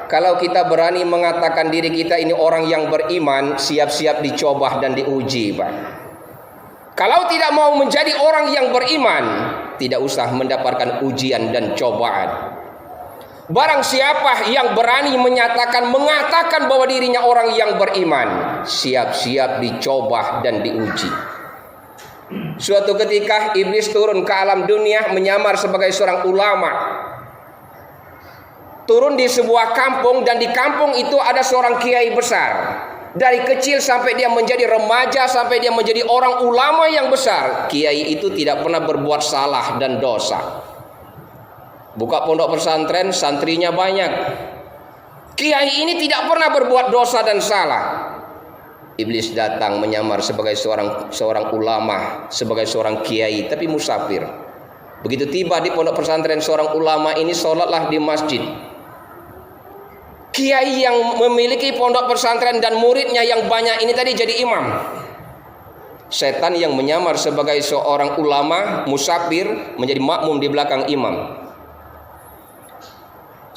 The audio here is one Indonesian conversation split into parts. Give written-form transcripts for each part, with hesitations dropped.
kalau kita berani mengatakan diri kita ini orang yang beriman, siap-siap dicoba dan diuji, Pak. Kalau tidak mau menjadi orang yang beriman, tidak usah mendapatkan ujian dan cobaan. Barang siapa yang berani mengatakan bahwa dirinya orang yang beriman, siap-siap dicoba dan diuji. Suatu ketika iblis turun ke alam dunia menyamar sebagai seorang ulama. Turun di sebuah kampung, dan di kampung itu ada seorang kiai besar. Dari kecil sampai dia menjadi remaja, sampai dia menjadi orang ulama yang besar, kiai itu tidak pernah berbuat salah dan dosa. Buka pondok pesantren, santrinya banyak. Kiai ini tidak pernah berbuat dosa dan salah. Iblis datang menyamar sebagai seorang ulama, sebagai seorang kiai, tapi musafir. Begitu tiba di pondok pesantren seorang ulama ini, sholatlah di masjid. Kiai yang memiliki pondok pesantren dan muridnya yang banyak ini tadi jadi imam. Setan yang menyamar sebagai seorang ulama musafir menjadi makmum di belakang imam.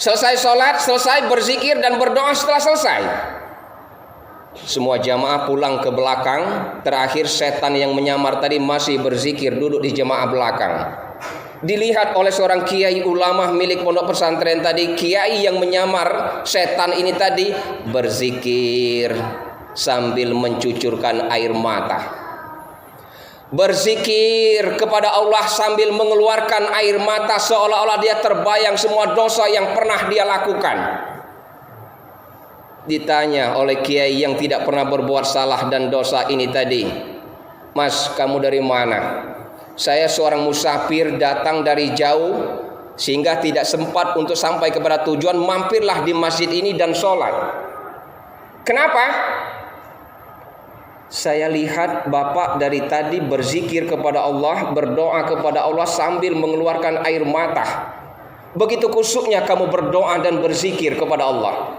Selesai sholat, selesai berzikir dan berdoa, setelah selesai semua jamaah pulang ke belakang. Terakhir setan yang menyamar tadi masih berzikir duduk di jamaah belakang. Dilihat oleh seorang kiai ulama milik pondok pesantren tadi, kiai yang menyamar setan ini tadi berzikir sambil mencucurkan air mata. Berzikir kepada Allah sambil mengeluarkan air mata, seolah-olah dia terbayang semua dosa yang pernah dia lakukan. Ditanya oleh kiai yang tidak pernah berbuat salah dan dosa ini tadi, "Mas, kamu dari mana?" "Saya seorang musafir datang dari jauh sehingga tidak sempat untuk sampai kepada tujuan, mampirlah di masjid ini dan sholat." "Kenapa?" "Saya lihat Bapak dari tadi berzikir kepada Allah, berdoa kepada Allah sambil mengeluarkan air mata. Begitu kusuknya kamu berdoa dan berzikir kepada Allah.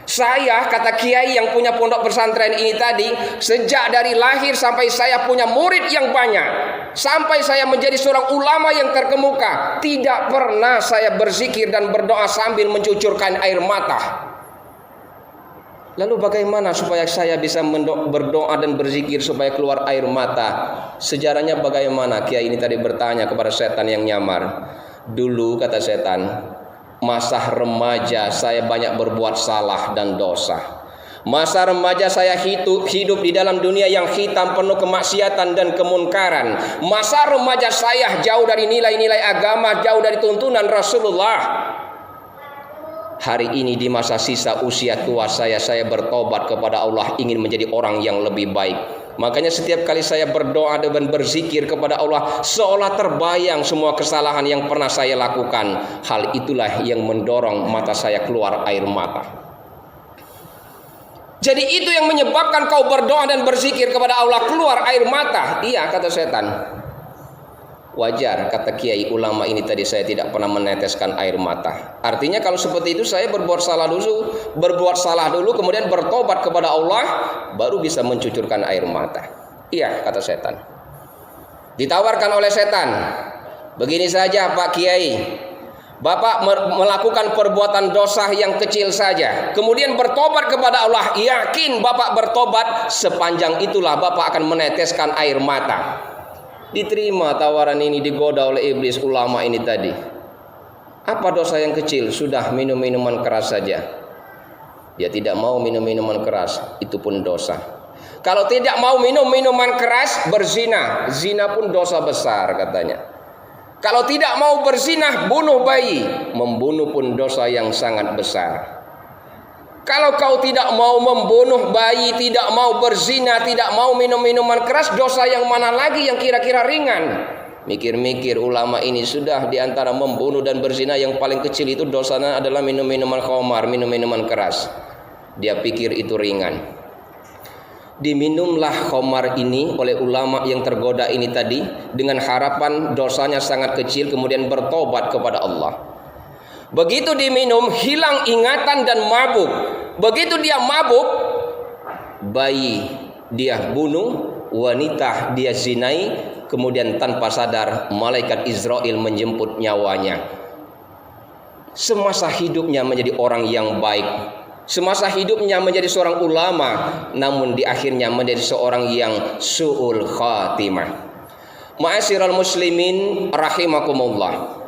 Saya," kata kiai yang punya pondok pesantren ini tadi, "sejak dari lahir sampai saya punya murid yang banyak, sampai saya menjadi seorang ulama yang terkemuka, tidak pernah saya berzikir dan berdoa sambil mencucurkan air mata. Lalu bagaimana supaya saya bisa berdoa dan berzikir supaya keluar air mata? Sejarahnya bagaimana?" Kiai ini tadi bertanya kepada setan yang nyamar. "Dulu," kata setan, "masa remaja saya banyak berbuat salah dan dosa. Masa remaja saya hidup di dalam dunia yang hitam, penuh kemaksiatan dan kemunkaran. Masa remaja saya jauh dari nilai-nilai agama, jauh dari tuntunan Rasulullah. Hari ini di masa sisa usia tua saya bertobat kepada Allah, ingin menjadi orang yang lebih baik. Makanya setiap kali saya berdoa dan berzikir kepada Allah, seolah terbayang semua kesalahan yang pernah saya lakukan. Hal itulah yang mendorong mata saya keluar air mata." Jadi itu yang menyebabkan kau berdoa dan berzikir kepada Allah keluar air mata? "Iya," kata setan. "Wajar," kata kiai ulama ini tadi, "saya tidak pernah meneteskan air mata. Artinya kalau seperti itu saya berbuat salah dulu, kemudian bertobat kepada Allah, baru bisa mencucurkan air mata." "Iya," kata setan. Ditawarkan oleh setan, "Begini saja Pak Kiai, Bapak melakukan perbuatan dosa yang kecil saja, kemudian bertobat kepada Allah, yakin Bapak bertobat, sepanjang itulah Bapak akan meneteskan air mata." Diterima tawaran ini, digoda oleh iblis ulama ini tadi. Apa dosa yang kecil? Sudah minum minuman keras saja. Dia tidak mau minum minuman keras, itu pun dosa. Kalau tidak mau minum minuman keras, berzina. Zina pun dosa besar katanya. Kalau tidak mau berzina, bunuh bayi. Membunuh pun dosa yang sangat besar. Kalau kau tidak mau membunuh bayi, tidak mau berzina, tidak mau minum minuman keras, dosa yang mana lagi yang kira-kira ringan? Mikir-mikir ulama ini, sudah di antara membunuh dan berzina yang paling kecil itu dosanya adalah minum minuman khamar, minum minuman keras. Dia pikir itu ringan. Diminumlah khamar ini oleh ulama yang tergoda ini tadi dengan harapan dosanya sangat kecil, kemudian bertobat kepada Allah. Begitu diminum, hilang ingatan dan mabuk. Begitu dia mabuk, bayi dia bunuh, wanita dia zinai, kemudian tanpa sadar malaikat Israel menjemput nyawanya. semasa hidupnya menjadi orang yang baik, semasa hidupnya menjadi seorang ulama, namun di akhirnya menjadi seorang yang su'ul khatimah. Ma'asyiral muslimin rahimakumullah.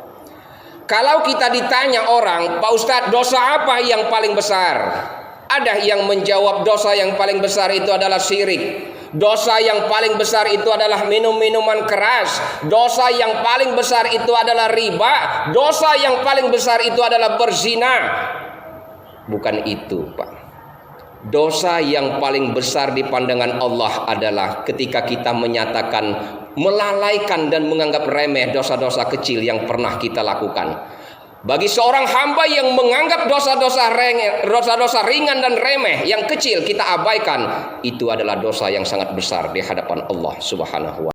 Kalau kita ditanya orang, Pak Ustadz, dosa apa yang paling besar? Ada yang menjawab dosa yang paling besar itu adalah syirik. Dosa yang paling besar itu adalah minum minuman keras. Dosa yang paling besar itu adalah riba. Dosa yang paling besar itu adalah berzina. Bukan itu, Pak. Dosa yang paling besar di pandangan Allah adalah ketika kita menyatakan, melalaikan dan menganggap remeh dosa-dosa kecil yang pernah kita lakukan. Bagi seorang hamba yang menganggap dosa-dosa ringan dan remeh, yang kecil kita abaikan, itu adalah dosa yang sangat besar di hadapan Allah Subhanahu wa